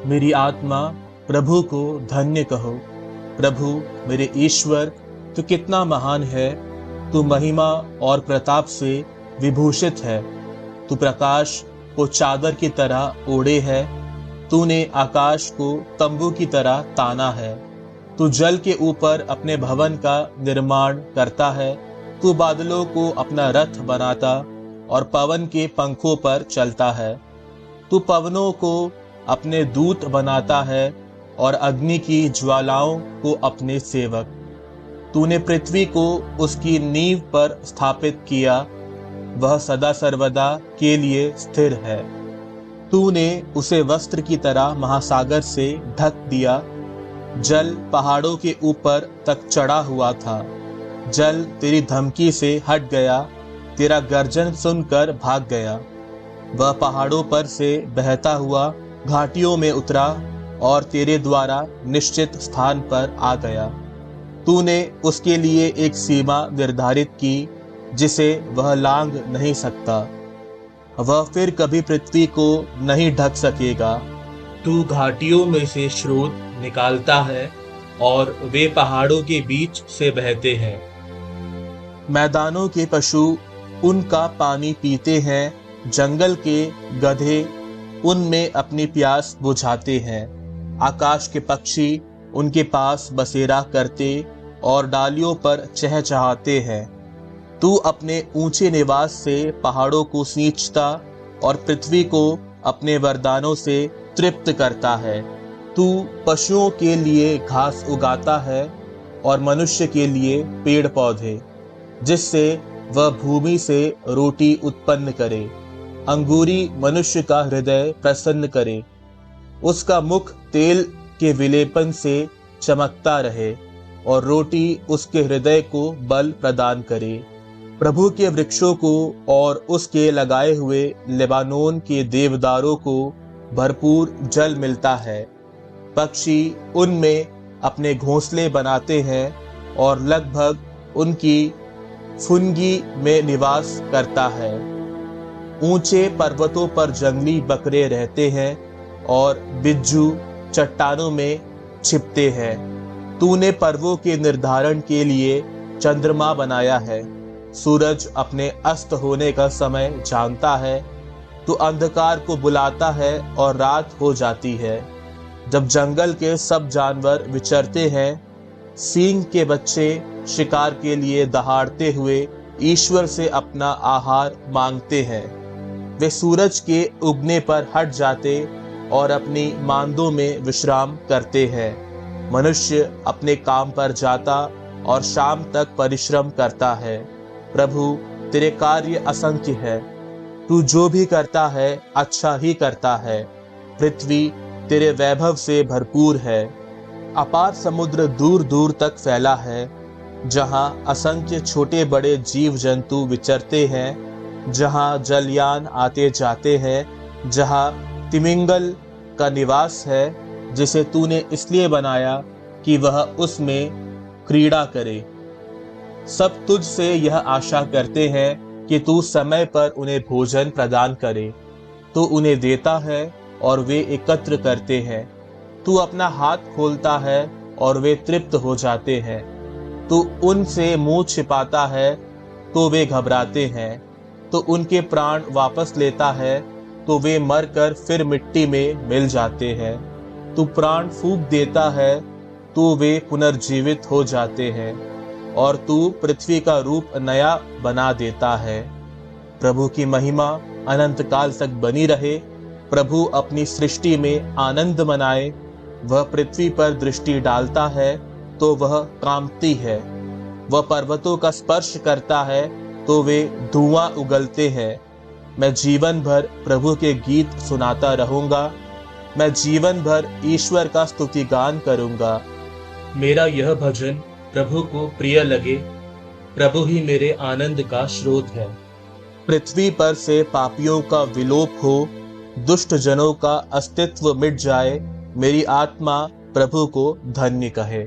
मेरी आत्मा प्रभु को धन्य कहो। प्रभु मेरे ईश्वर, तू कितना महान है। तू महिमा और प्रताप से विभूषित है। तू प्रकाश को चादर की तरह ओढ़े है। तूने आकाश को तंबू की तरह ताना है। तू जल के ऊपर अपने भवन का निर्माण करता है। तू बादलों को अपना रथ बनाता और पवन के पंखों पर चलता है। तू पवनों को अपने दूत बनाता है और अग्नि की ज्वालाओं को अपने सेवक। तूने पृथ्वी को उसकी नींव पर स्थापित किया, वह सदा सर्वदा के लिए स्थिर है। तूने उसे वस्त्र की तरह महासागर से ढक दिया। जल पहाड़ों के ऊपर तक चढ़ा हुआ था। जल तेरी धमकी से हट गया, तेरा गर्जन सुनकर भाग गया। वह पहाड़ों पर से बहता हुआ घाटियों में उतरा और तेरे द्वारा निश्चित स्थान पर आ गया। तूने उसके लिए एक सीमा निर्धारित की जिसे वह लांघ नहीं सकता। वह फिर कभी पृथ्वी को नहीं ढक सकेगा। तू घाटियों में से स्रोत निकालता है और वे पहाड़ों के बीच से बहते हैं। मैदानों के पशु उनका पानी पीते हैं। जंगल के गधे उनमें अपनी प्यास बुझाते हैं। आकाश के पक्षी उनके पास बसेरा करते और डालियों पर चहचहाते हैं। तू अपने ऊंचे निवास से पहाड़ों को सींचता और पृथ्वी को अपने वरदानों से तृप्त करता है। तू पशुओं के लिए घास उगाता है और मनुष्य के लिए पेड़ पौधे, जिससे वह भूमि से रोटी उत्पन्न करे। अंगूरी मनुष्य का हृदय प्रसन्न करे, उसका मुख तेल के विलेपन से चमकता रहे और रोटी उसके हृदय को बल प्रदान करे। प्रभु के वृक्षों को और उसके लगाए हुए लेबानोन के देवदारों को भरपूर जल मिलता है। पक्षी उनमें अपने घोंसले बनाते हैं और लगभग उनकी फुनगी में निवास करता है। ऊंचे पर्वतों पर जंगली बकरे रहते हैं और बिज्जू चट्टानों में छिपते हैं। तूने पर्वों के निर्धारण के लिए चंद्रमा बनाया है। सूरज अपने अस्त होने का समय जानता है। तू अंधकार को बुलाता है और रात हो जाती है। जब जंगल के सब जानवर विचरते हैं, सींग के बच्चे शिकार के लिए दहाड़ते हुए ईश्वर से अपना आहार मांगते हैं। वे सूरज के उगने पर हट जाते और अपनी मांदों में विश्राम करते हैं। मनुष्य अपने काम पर जाता और शाम तक परिश्रम करता है। प्रभु, तेरे कार्य असंख्य है। तू जो भी करता है अच्छा ही करता है। पृथ्वी तेरे वैभव से भरपूर है। अपार समुद्र दूर दूर तक फैला है, जहां असंख्य छोटे बड़े जीव जंतु विचरते हैं, जहां जलयान आते जाते हैं, जहां तिमिंगल का निवास है, जिसे तूने इसलिए बनाया कि वह उसमें क्रीड़ा करे। सब तुझ से यह आशा करते हैं कि तू समय पर उन्हें भोजन प्रदान करे। तू उन्हें देता है और वे एकत्र करते हैं। तू अपना हाथ खोलता है और वे तृप्त हो जाते हैं। तू उनसे मुंह छिपाता है तो वे घबराते हैं। तो उनके प्राण वापस लेता है तो वे मरकर फिर मिट्टी में मिल जाते हैं। तू प्राण फूंक देता है तो वे पुनर्जीवित हो जाते हैं और तू पृथ्वी का रूप नया बना देता है। प्रभु की महिमा अनंत काल तक बनी रहे। प्रभु अपनी सृष्टि में आनंद मनाए। वह पृथ्वी पर दृष्टि डालता है तो वह कांपती है। वह पर्वतों का स्पर्श करता है तो वे धुआं उगलते हैं। मैं जीवन भर प्रभु के गीत सुनाता रहूंगा। मैं जीवन भर ईश्वर का स्तुति गान करूंगा। मेरा यह भजन प्रभु को प्रिय लगे। प्रभु ही मेरे आनंद का स्रोत है। पृथ्वी पर से पापियों का विलोप हो, दुष्ट जनों का अस्तित्व मिट जाए। मेरी आत्मा प्रभु को धन्य कहे।